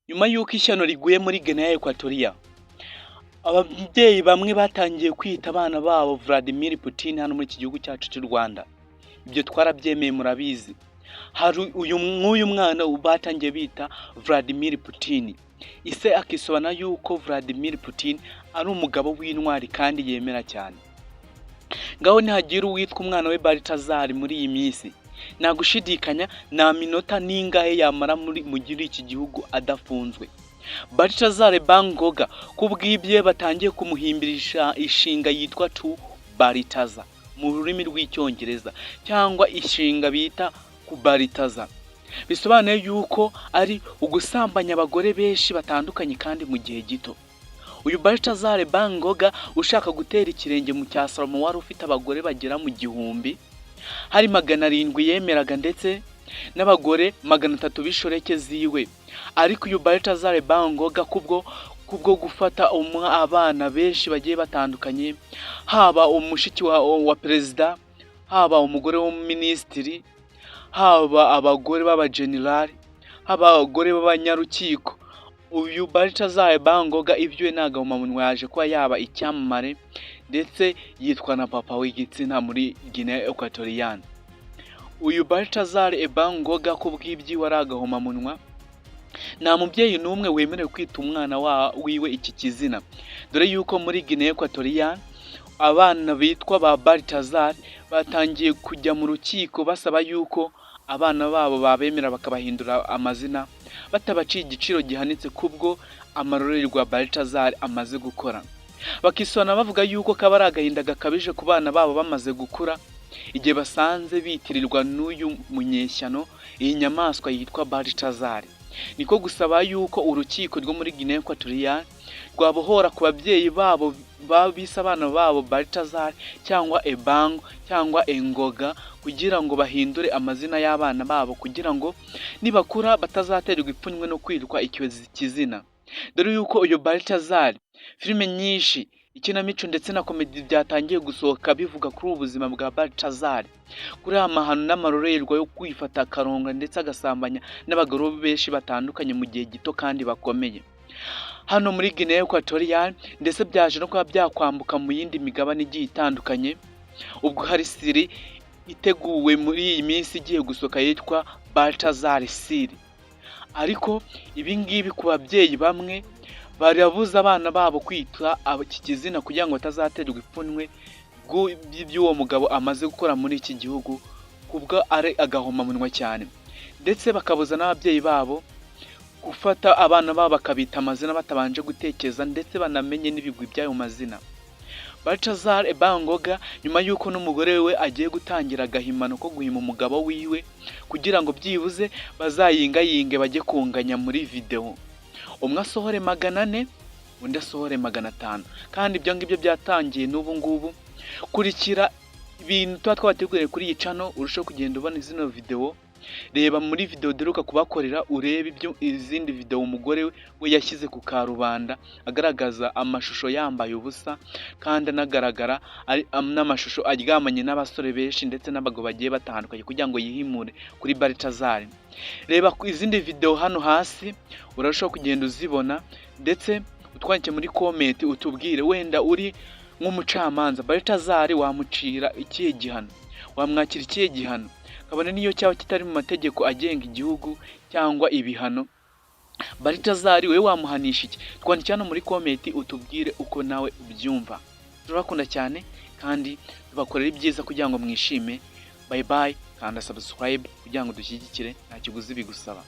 Nyuma y'uko ishyano riguye muri Guinea Equatorial, ababyeyi bamwe batangiye kwita abana babo Vladimir Putin hano muri iki gihugu cyacu cy'u Rwanda. Ibyo twarabyemeye murabizi. Hari nk'uyu mwana batangiye bita Vladimir Putin. Ise akisobanura yuko Vladimir Putin ari umugabo w'intwari kandi yemera cyane. Ngaho ntihagira uwitwa umwana we Balthazar muri iyi minsi. Nta gushidikanya nta minota n'ingahe yamara muri iki gihugu adafunzwe. Balthazar Bangoga kubw'ibye batangiye kumuhimbirisha ishinga yitwa tu Balthazar mu rurimi rw'icyongereza cyangwa ishinga bita kubaritaza. Bisobanuye yuko ari ugusambanya abagore benshi batandukanye kandi mu gihe gito. Uyu Balthazar Bangoga ushaka gutera ikirenge mu cya Salomo wari ufite abagore bagera mu 1000, hari 700 yemeraga ndetse n'abagore 300 b'ishoreke ziwe. Ariko uyu Balthazar Bangoga kubwo gufata abana benshi bagiye batandukanye, haba umushiki wa perezida, haba umugore w'umuminisitiri, haba abagore b'abagenerali, haba abagore b'abanyarukiko. Uyu Balthazar Bangoga ibyo nagahomamunwa yaje kuba yaba icyamamare ndetse yitwa na papa w'igitsina muri Guinea Equatorial. Uyu Balthazar Bangoga kubw'ibyi waragahomamunwa, nta mubyeyi n'umwe wemerewe kwita umwana wiwe iki kizina, dore yuko muri Guinea Equatorial abana bitwa ba Balthazar batangiye kujya mu rukiko basaba yuko abana babo babemera bakabahindura amazina batabaciye igiciro gihanitse kubwo amarorerwa Balthazar amaze gukora. Bakisona bavuga yuko kaba ari agahinda gakabije ku bana babo bamaze gukura igihe basanze bitirirwa n'uyu munyeshyano iyi nyamaswa yitwa Balthazar. Niko gusaba yuko urukiko rwo muri Guinea Equatorial rwabohora ku babyeyi babo babise abana babo Balthazar cyangwa Ebango cyangwa Engoga kugira ngo bahindure amazina y'abana babo kugira ngo nibakura batazaterwa ipfunwe no kwirwa icyo kizina. Dore yuko uyu Balthazar filime nyinshi, ikinamico ndetse na komedi byatangiye gusohoka bivuga kuri ubuzima bwa Balthazar, kuri amahano n'amarorerwa yo kwifata karonga ndetse agasambanya n'abagore benshi batandukanye mu gihe gito kandi bakomeye hano muri Guinea Equatorial, ndetse byaje no kuba byakwambuka mu yindi migabane igiye itandukanye. Ubwo hari siri iteguwe muri iyi minsi igiye gusoka yitwa Balthazar Siri. Ariko ibi ngibi ku babyeyi bamwe barabuza abana babo kwitwa iki kizina kugira ngo batazaterwa ipfunwe by'uwo mugabo amaze gukora muri iki gihugu, kubwo ari agahomamunwa cyane. Ndetse bakabuza n'ababyeyi babo gufata abana babo bakabita amazina batabanje gutekereza ndetse banamenye n'ibigwi by'ayo mazina. Balthazar Bangoga nyuma yuko n'umugore we agiye gutangira agahimano ko guhima umugabo wiwe kugira ngo byibuze bazayingayinge bajye kunganya muri video, umwe asohore 400 undi asohore 500. Kandi ibyo ngibyo byatangiye n'ubu ngubu. Kurikira ibintu twabateguriye kuri iyi channel urushaho kugenda ubona izino video. Reba muri video deruka kubakorera urebe ibyo izindi video umugore we yashyize ku karubanda agaragaza amashusho yambaye ubusa kandi anagaragara n'amashusho aryamanye n'abasore benshi ndetse n'abagabo bagiye batandukanye kugira ngo yihimure kuri Balthazar. Reba ku izindi video hano hasi urarushaho kugenda uzibona, ndetse utwandike muri comment utubwire wenda uri nk'umucamanza Balthazar wamucira ikihe gihano, wamwakira ikihe gihano, kabone niyo cyaba kitari mu mategeko agenga igihugu cyangwa ibihano. Balthazar we wamuhanisha iki? Twandike hano muri comment utubwire uko nawe ubyumva. Turakunda cyane kandi tubakorera ibyiza kugira ngo mwishime. Bye bye, kanda subscribe kugira ngo dushyigikire, nta kiguzi bigusaba.